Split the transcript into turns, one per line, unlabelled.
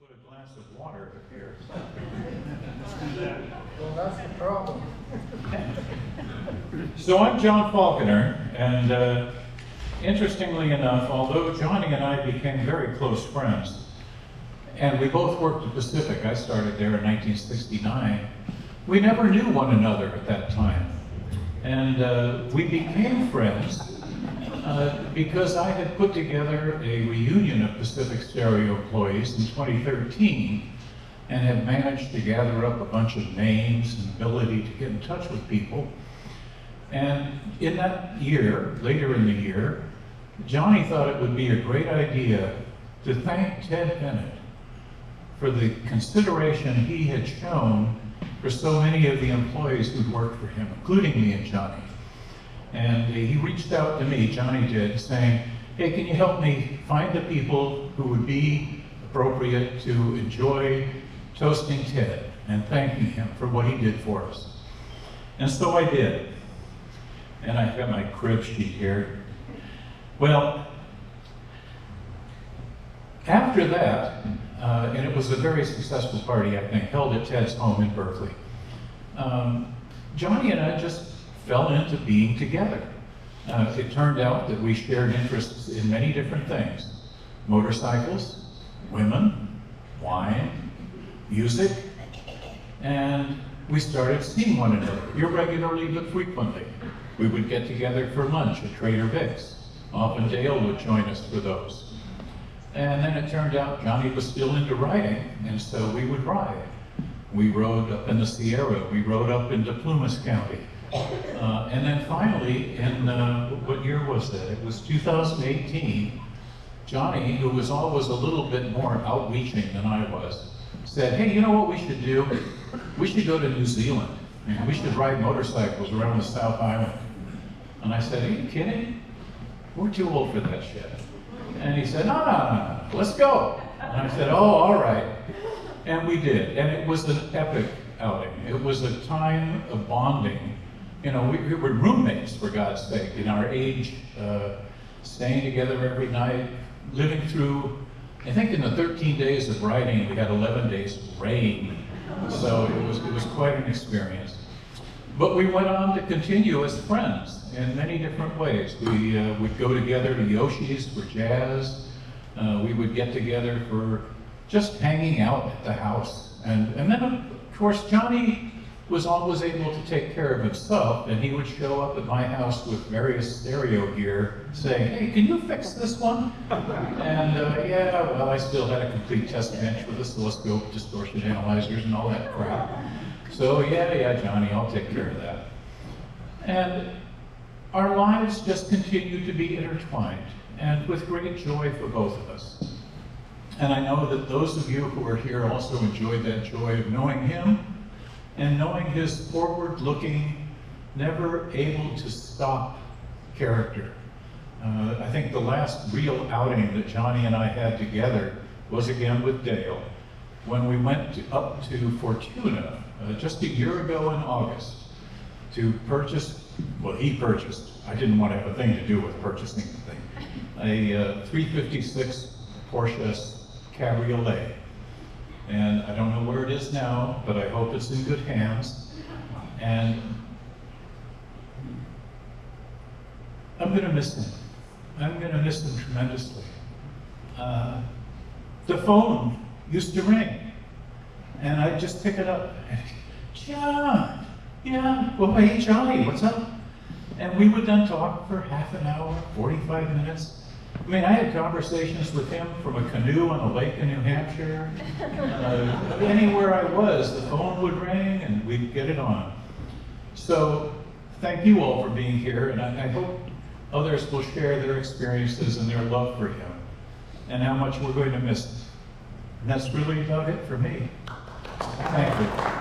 put a glass of water here.
Well, that's the problem.
So I'm John Falconer, and interestingly enough, although Johnny and I became very close friends, and we both worked at Pacific, I started there in 1969, we never knew one another at that time. And we became friends because I had put together a reunion of Pacific Stereo employees in 2013 and had managed to gather up a bunch of names and ability to get in touch with people. And in that year, later in the year, Johnny thought it would be a great idea to thank Ted Bennett for the consideration he had shown for so many of the employees who'd worked for him, including me and Johnny. And he reached out to me, Johnny did, saying, hey, can you help me find the people who would be appropriate to enjoy toasting Ted and thanking him for what he did for us. And so I did. And I've got my crib sheet here. Well, after that, and it was a very successful party, I think, held at Ted's home in Berkeley, Johnny and I just fell into being together. It turned out that we shared interests in many different things: motorcycles, women, wine, music, and we started seeing one another irregularly but frequently. We would get together for lunch at Trader Vic's. Often Dale would join us for those. And then it turned out Johnny was still into riding, and so we would ride. We rode up in the Sierra, we rode up into Plumas County. And then finally, in, what year was that? It was 2018, Johnny, who was always a little bit more outreaching than I was, said, hey, you know what we should do? We should go to New Zealand, and we should ride motorcycles around the South Island. And I said, are you kidding? We're too old for that shit. And he said, no, let's go. And I said, oh, all right. And we did, and it was an epic outing. It was a time of bonding. You know, we were roommates, for God's sake, in our age, staying together every night, living through, I think in the 13 days of riding, we had 11 days of rain. So it was quite an experience. But we went on to continue as friends in many different ways. We would go together to Yoshi's for jazz. We would get together for just hanging out at the house. And then, of course, Johnny was always able to take care of himself, and he would show up at my house with various stereo gear saying, hey, can you fix this one? And yeah, well, I still had a complete test bench with oscilloscope, distortion analyzers, and all that crap. So yeah, Johnny, I'll take care of that. And our lives just continue to be intertwined, and with great joy for both of us. And I know that those of you who are here also enjoyed that joy of knowing him and knowing his forward-looking, never able to stop character. I think the last real outing that Johnny and I had together was again with Dale, when we went up to Fortuna just a year ago in August to purchase, well, he purchased, I didn't want to have a thing to do with purchasing the thing, a 356 Porsche Cabriolet. And I don't know where it is now, but I hope it's in good hands. And I'm going to miss him. I'm going to miss him tremendously. The phone used to ring, and I'd just pick it up. And, John, yeah, well, hey, Johnny, what's up? And we would then talk for half an hour, 45 minutes. I mean, I had conversations with him from a canoe on a lake in New Hampshire. Anywhere I was, the phone would ring and we'd get it on. So thank you all for being here, and I hope others will share their experiences and their love for him and how much we're going to miss him. And that's really about it for me. Thank you.